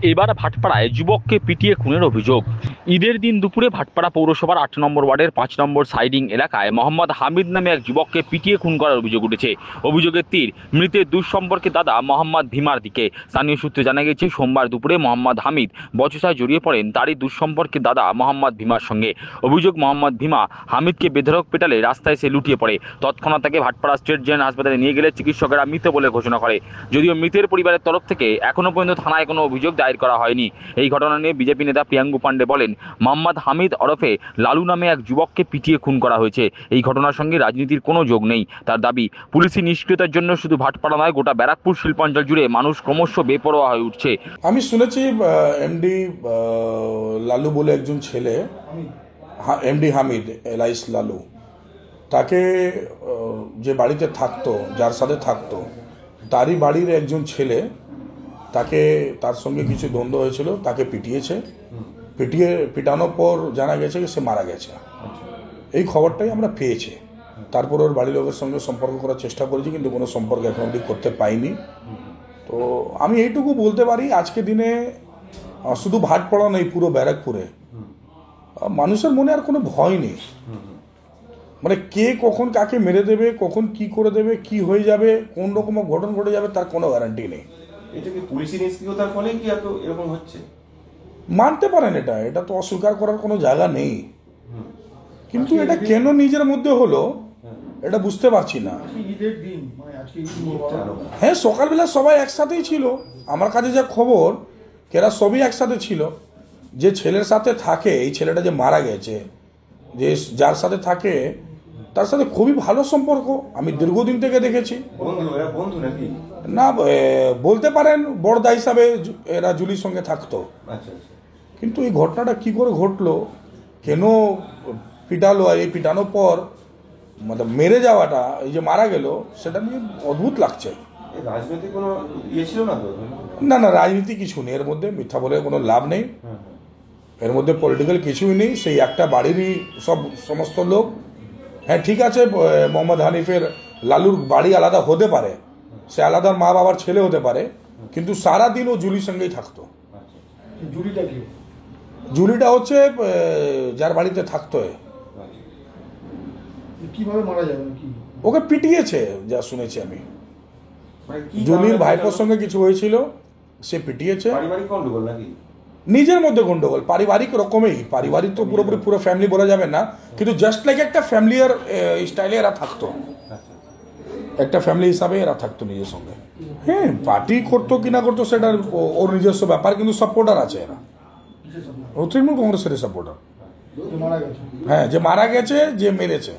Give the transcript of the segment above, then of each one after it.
এবার ভাটপাড়ায় যুবককে পিটিয়ে খুনের অভিযোগ। ঈদের দিন দুপুরে ভাটপাড়া পৌরসভার ৮ নম্বর ওয়ার্ডের ৫ নম্বর সাইডিং এলাকায় মোহাম্মদ হামিদ নামে এক যুবককে পিটিয়ে খুন করার অভিযোগ উঠেছে। অভিযোগের তীর মৃতের দুঃসম্পর্কে দাদা মোহাম্মদ ভীমার দিকে। স্থানীয় সূত্রে জানা গেছে, সোমবার দুপুরে মোহাম্মদ হামিদ বচসায় জড়িয়ে পড়েন তারই দুঃসম্পর্কে দাদা মোহাম্মদ ভীমার সঙ্গে। অভিযোগ, মোহাম্মদ ভীমা হামিদকে বেধড়ক পেটালে রাস্তায় এসে লুটিয়ে পড়ে। তৎক্ষণাৎ তাকে ভাটপাড়া স্টেট জেনারেল হাসপাতালে নিয়ে গেলে চিকিৎসকেরা মৃত বলে ঘোষণা করে। যদিও মৃতের পরিবারের তরফ থেকে এখনও পর্যন্ত থানায় কোনো অভিযোগ দায়ের করা হয়নি। এই ঘটনা নিয়ে বিজেপি নেতা প্রিয়াঙ্গু পাণ্ডে বলেন, মোহাম্মদ হামিদ ওরফে লালু নামে এক যুবককে পিটিয়ে খুন করা হয়েছে। এই ঘটনার সঙ্গে রাজনীতির কোনো যোগ নেই। তার দাবি, পুলিশি নিষ্ক্রিয়তার জন্য শুধু ভাটপাড়া নয়, গোটা ব্যারাকপুর শিল্পাঞ্চল জুড়ে মানুষ ক্রমশ বেপরোয়া হয়ে উঠছে। আমি শুনেছি এমডি লালু বলে একজন ছেলে, এমডি হামিদ এলাইস লালু, তাকে যে বাড়িতে থাকতো, যার সাথে থাকতো, তারই বাড়ির একজন ছেলে, তাকে তার সঙ্গে কিছু দ্বন্দ্ব হয়েছিল, তাকে পিটানোর পর জানা গেছে সে মারা গেছে। এই খবরটাই আমরা পেয়েছি। তারপর ওর বাড়ির লোকের সঙ্গে সম্পর্ক করার চেষ্টা করেছি, কিন্তু কোনো সম্পর্ক এখন অবধি করতে পাইনি। তো আমি এইটুকু বলতে পারি, আজকে দিনে শুধু ভাটপাড়া নেই, পুরো ব্যারাকপুরে মানুষের মনে আর কোনো ভয় নেই। মানে কে কখন কাকে মেরে দেবে, কখন কি করে দেবে, কি হয়ে যাবে, কোন রকম ঘটনা ঘটে যাবে, তার কোনো গ্যারান্টি নেই। এটা কি পুলিশি নিষ্ক্রিয়তার ফলে কি এত এরকম হচ্ছে? মানতে পারেন, এটা তো অস্বীকার করার কোনো জায়গা নেই, কিন্তু এটা কেন নিজের মধ্যে হলো এটা বুঝতে পারছি না। হ্যাঁ, সকালবেলা সবাই একসাথেই ছিল। আমার কাছে যা খবর, এরা সবই একসাথে ছিল। যে ছেলের সাথে থাকে, এই ছেলেটা যে মারা গেছে, যে যার সাথে থাকে তার সাথে খুবই ভালো সম্পর্ক, আমি দীর্ঘদিন থেকে দেখেছি। না, বলতে পারেন বড়দা হিসাবে এরা জুলির সঙ্গে থাকতো। কিন্তু এই ঘটনাটা কি করে ঘটলো, কেন পিটালো, আর এই পিটানোর পর মানে মেরে যাওয়াটা, এই যে মারা গেল, সেটা নিয়ে অদ্ভুত লাগছে। রাজনৈতিক কোনো ইয়ে ছিল না তো? না, রাজনীতি কিছু নেই এর মধ্যে, মিথ্যা বলে কোনো লাভ নেই। এর মধ্যে পলিটিক্যাল কিছুই নেই। সেই একটা বাড়িরই সমস্ত লোক। হ্যাঁ, ঠিক আছে, মোহাম্মদ হানিফের লালুর বাড়ি আলাদা হতে পারে, সে আলাদা মা বাবার ছেলে হতে পারে, কিন্তু সারাদিন ও জুলির সঙ্গেই থাকতো। জুলিটা হচ্ছে যার বাড়িতে থাকতো। কিভাবে মারা যাবে? ওকে পিটিয়েছে, যা শুনেছি আমি। জুলির ভাইপোর সঙ্গে কিছু হয়েছিল, সে পিটিয়েছে। নিজের মধ্যে গন্ডগোল, পারিবারিক রকমেই। পারিবারিক তো পুরো ফ্যামিলি বলা যাবে না, কিন্তু জাস্ট লাইক একটা ফ্যামিলিয়ার স্টাইলে এরা থাকতো, একটা ফ্যামিলি হিসাবে এরা থাকতো নিজের সঙ্গে। হ্যাঁ, পার্টি করতো কিনা করতো সেটা ওর নিজস্ব ব্যাপার, কিন্তু সাপোর্টার আছে এরা। ও তৃণমূল কংগ্রেসের সাপোর্টার। হ্যাঁ, যে মারা গেছে, যে মেরেছে,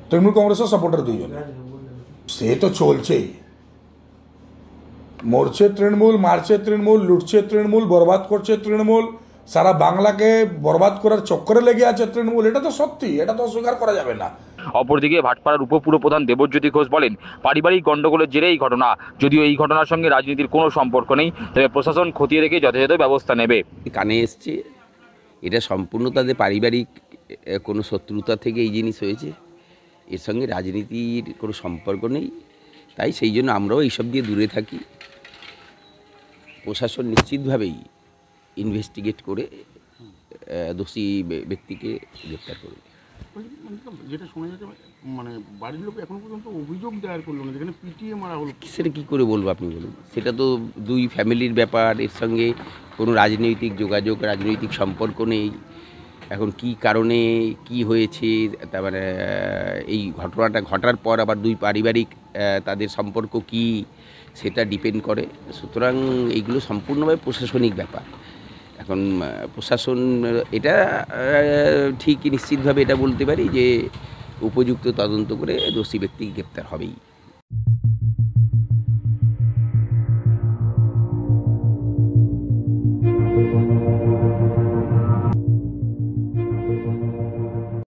তৃণমূল কংগ্রেসের সাপোর্টার দুইজন। সে তো চলছেই, মরছে তৃণমূল, মারছে তৃণমূল, লুটছে তৃণমূল, বরবাদ করছে তৃণমূল, সারা বাংলাকে বরবাদ করার চক্করে লেগে আছে তৃণমূল। এটা তো সত্যি, এটা তো অস্বীকার করা যাবে না। অপরদিকে ভাটপাড়ার উপপুরপ্রধান দেবজ্যোতি ঘোষ বলেন, পারিবারিক গণ্ডগোলের জেরে এই ঘটনা। যদিও এই ঘটনার সঙ্গে রাজনীতির কোনো সম্পর্ক নেই, তবে প্রশাসন খতিয়ে দেখে যথাযথ ব্যবস্থা নেবে। কানে এসছে, এটা সম্পূর্ণ তাদের পারিবারিক কোনো শত্রুতা থেকে এই জিনিস হয়েছে। এর সঙ্গে রাজনীতির কোনো সম্পর্ক নেই, তাই সেই জন্য আমরাও এইসব দিয়ে দূরে থাকি। প্রশাসন নিশ্চিতভাবেই ইনভেস্টিগেট করে দোষী ব্যক্তিকে গ্রেপ্তার করবে। যেটা শোনা যাচ্ছে, মানে বাড়ির লোক এখনো পর্যন্ত অভিযোগ দায়ের করলো না, যেখানে পিটিয়ে মারা হলো। সেটা কী করে বলবো আপনি বলুন? সেটা তো দুই ফ্যামিলির ব্যাপার, এর সঙ্গে কোনো রাজনৈতিক যোগাযোগ, রাজনৈতিক সম্পর্ক নেই। এখন কি কারণে কি হয়েছে, তার মানে এই ঘটনাটা ঘটার পর আবার দুই পারিবারিক তাদের সম্পর্ক কি, সেটা ডিপেন্ড করে। সুতরাং এইগুলো সম্পূর্ণভাবে প্রশাসনিক ব্যাপার। এখন প্রশাসন এটা ঠিক নিশ্চিতভাবে এটা বলতে পারি যে উপযুক্ত তদন্ত করে দোষী ব্যক্তি গ্রেপ্তার হবেই।